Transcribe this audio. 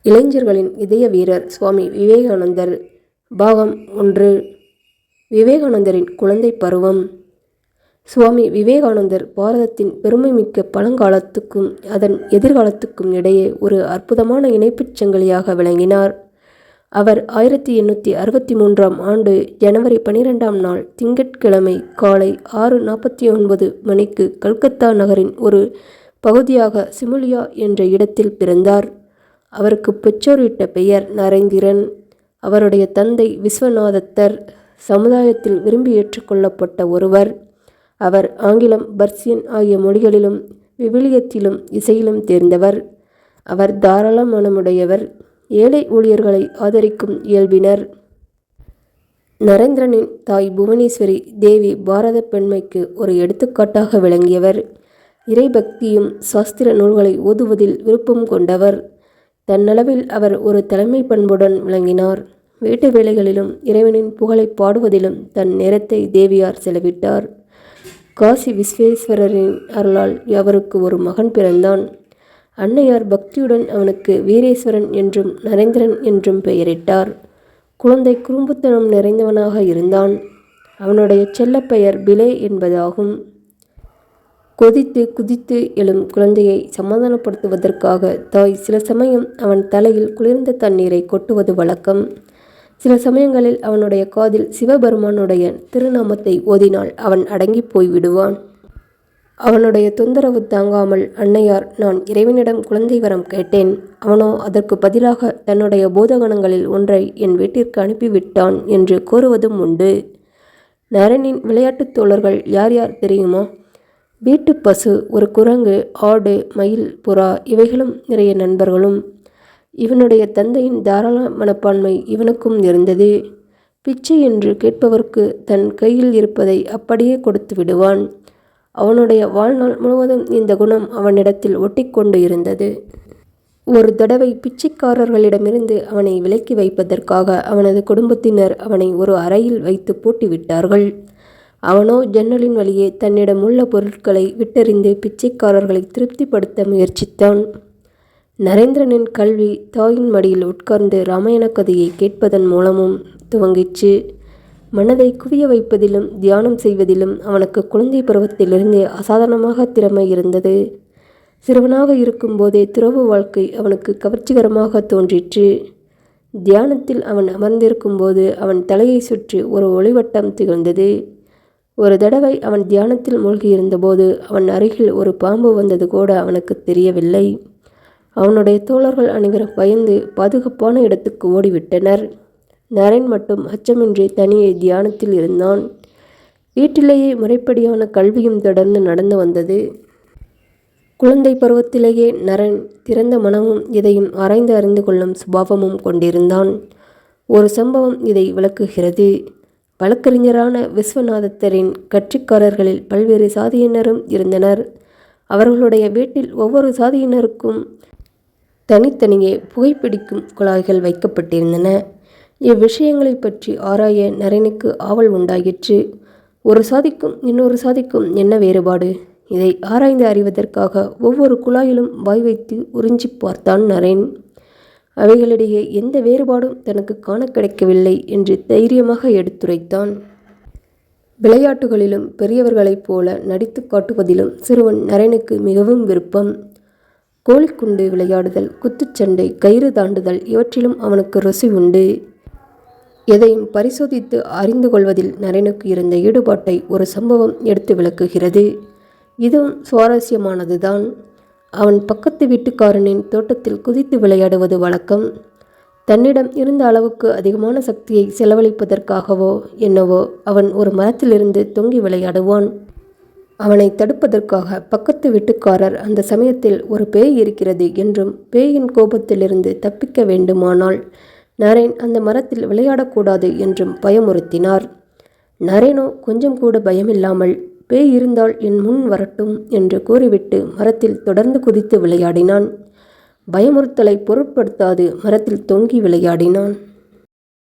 இளைஞர்களின் இதய வீரர் சுவாமி விவேகானந்தர். பாகம் 1. விவேகானந்தரின் குழந்தை பருவம். சுவாமி விவேகானந்தர் பாரதத்தின் பெருமைமிக்க பழங்காலத்துக்கும் அதன் எதிர்காலத்துக்கும் இடையே ஒரு அற்புதமான இணைப்புச் சங்கிலியாக விளங்கினார். அவர் 1863ஆம் ஆண்டு ஜனவரி 12ஆம் நாள் திங்கட்கிழமை காலை 6:49 மணிக்கு கல்கத்தா நகரின் ஒரு பகுதியாக சிமுலியா என்ற இடத்தில் பிறந்தார். அவருக்கு பெற்றோரிட்ட பெயர் நரேந்திரன். அவருடைய தந்தை விஸ்வநாதத்தர் சமுதாயத்தில் விரும்பி ஏற்றுக்கொள்ளப்பட்ட ஒருவர். அவர் ஆங்கிலம், பர்சியன் ஆகிய மொழிகளிலும் விவிலியத்திலும் இசையிலும் தேர்ந்தவர். அவர் தாராள மனமுடையவர், ஏழை ஊழியர்களை ஆதரிக்கும் இயல்பினர். நரேந்திரனின் தாய் புவனேஸ்வரி தேவி பாரத பெண்மைக்கு ஒரு எடுத்துக்காட்டாக விளங்கியவர். இறைபக்தியும் சாஸ்திர நூல்களை ஓதுவதில் விருப்பம் கொண்டவர். தன்னளவில் அவர் ஒரு தலைமை பண்புடன் விளங்கினார். வீட்டு வேலைகளிலும் இறைவனின் புகழை பாடுவதிலும் தன் நேரத்தை தேவியார் செலவிட்டார். காசி விஸ்வேஸ்வரரின் அருளால் அவருக்கு ஒரு மகன் பிறந்தான். அன்னையார் பக்தியுடன் அவனுக்கு வீரேஸ்வரன் என்றும் நரேந்திரன் என்றும் பெயரிட்டார். குழந்தை குறும்புத்தனம் நிறைந்தவனாக இருந்தான். அவனுடைய செல்லப்பெயர் பிலே என்பதாகும். கொதித்து குதித்து எழும் குழந்தையை சமாதானப்படுத்துவதற்காக தாய் சில சமயம் அவன் தலையில் குளிர்ந்த தண்ணீரை கொட்டுவது வழக்கம். சில சமயங்களில் அவனுடைய காதில் சிவபெருமானுடைய திருநாமத்தை ஓதினால் அவன் அடங்கி போய்விடுவான். அவனுடைய தொந்தரவு தாங்காமல் அன்னையார், நான் இறைவனிடம் குழந்தை வரம் கேட்டேன், அவனோ அதற்கு பதிலாக தன்னுடைய பூதகணங்களில் ஒன்றை என் வீட்டிற்கு அனுப்பிவிட்டான் என்று கூறுவதும் உண்டு. நரனின் விளையாட்டுத் தோழர்கள் யார் யார் தெரியுமா? வீட்டு பசு, ஒரு குரங்கு, ஆடு, மயில், புறா இவைகளும் நிறைய நண்பர்களும். இவனுடைய தந்தையின் தாராள மனப்பான்மை இவனுக்கும் இருந்தது. பிச்சை என்று கேட்பவர்க்கு தன் கையில் இருப்பதை அப்படியே கொடுத்து விடுவான். அவனுடைய வாழ்நாள் முழுவதும் இந்த குணம் அவனிடத்தில் ஒட்டிக்கொண்டு இருந்தது. ஒரு தடவை பிச்சைக்காரர்களிடமிருந்து அவனை விலக்கி வைப்பதற்காக அவனது குடும்பத்தினர் அவனை ஒரு அறையில் வைத்து பூட்டிவிட்டார்கள். அவனோ ஜன்னலின் வழியே தன்னிடம் உள்ள பொருட்களை விட்டெறிந்து பிச்சைக்காரர்களை திருப்திப்படுத்த முயற்சித்தான். நரேந்திரனின் கல்வி தாயின் மடியில் உட்கார்ந்து இராமாயண கதையை கேட்பதன் மூலமும் துவங்கிச்சு. மனதை குவிய வைப்பதிலும் தியானம் செய்வதிலும் அவனுக்கு குழந்தை பருவத்திலிருந்தே அசாதாரணமாக திறமை இருந்தது. சிறுவனாக இருக்கும்போதே துறவு வாழ்க்கை அவனுக்கு கவர்ச்சிகரமாக தோன்றிற்று. தியானத்தில் அவன் அமர்ந்திருக்கும்போது அவன் தலையை சுற்றி ஒரு ஒளிவட்டம் திகழ்ந்தது. ஒரு தடவை அவன் தியானத்தில் மூழ்கியிருந்தபோது அவன் அருகில் ஒரு பாம்பு வந்தது கூட அவனுக்கு தெரியவில்லை. அவனுடைய தோழர்கள் அனைவரும் பயந்து பாதுகாப்பான இடத்துக்கு ஓடிவிட்டனர். நரேன் மட்டும் அச்சமின்றி தனியே தியானத்தில் இருந்தான். வீட்டிலேயே முறைப்படியான கல்வியும் தொடர்ந்து நடந்து வந்தது. குழந்தை பருவத்திலேயே நரன் திறந்த மனமும் இதையும் ஆராய்ந்து அறிந்து கொள்ளும் சுபாவமும் கொண்டிருந்தான். ஒரு சம்பவம் இதை விளக்குகிறது. வழக்கறிஞரான விஸ்வநாதத்தரின் கட்சிக்காரர்களில் பல்வேறு சாதியினரும் இருந்தனர். அவர்களுடைய வீட்டில் ஒவ்வொரு சாதியினருக்கும் தனித்தனியே புகைப்பிடிக்கும் குழாய்கள் வைக்கப்பட்டிருந்தன. இவ்விஷயங்களை பற்றி ஆராய நரேனுக்கு ஆவல் உண்டாயிற்று. ஒரு சாதிக்கும் இன்னொரு சாதிக்கும் என்ன வேறுபாடு? இதை ஆராய்ந்து அறிவதற்காக ஒவ்வொரு குழாயிலும் வாய் வைத்து உறிஞ்சி பார்த்தான் நரேன். அவைகளிடையே எந்த வேறுபாடும் தனக்கு காண கிடைக்கவில்லை என்று தைரியமாக எடுத்துரைத்தான். விளையாட்டுகளிலும் பெரியவர்களைப் போல நடித்து காட்டுவதிலும் சிறுவன் நரேனுக்கு மிகவும் விருப்பம். கோழிக்குண்டு விளையாடுதல், குத்துச்சண்டை, கயிறு தாண்டுதல் இவற்றிலும் அவனுக்கு ருசி உண்டு. எதையும் பரிசோதித்து அறிந்து கொள்வதில் நரேனுக்கு இருந்த ஈடுபாட்டை ஒரு சம்பவம் எடுத்து விளக்குகிறது. இதுவும் சுவாரஸ்யமானதுதான். அவன் பக்கத்து வீட்டுக்காரனின் தோட்டத்தில் குதித்து விளையாடுவது வழக்கம். தன்னிடம் இருந்த அளவுக்கு அதிகமான சக்தியை செலவழிப்பதற்காகவோ என்னவோ அவன் ஒரு மரத்திலிருந்து தொங்கி விளையாடுவான். அவனை தடுப்பதற்காக பக்கத்து வீட்டுக்காரர் அந்த சமயத்தில் ஒரு பேய் இருக்கிறது என்றும் பேயின் கோபத்திலிருந்து தப்பிக்க வேண்டுமானால் நரேன் அந்த மரத்தில் விளையாடக்கூடாது என்றும் பயமுறுத்தினார். நரேனோ கொஞ்சம் கூட பயமில்லாமல் பேய் இருந்தால் என் முன் வரட்டும் என்று கூறிவிட்டு மரத்தில் தொடர்ந்து குதித்து விளையாடினான். பயமுறுத்தலை பொருட்படுத்தாது மரத்தில் தொங்கி விளையாடினான்.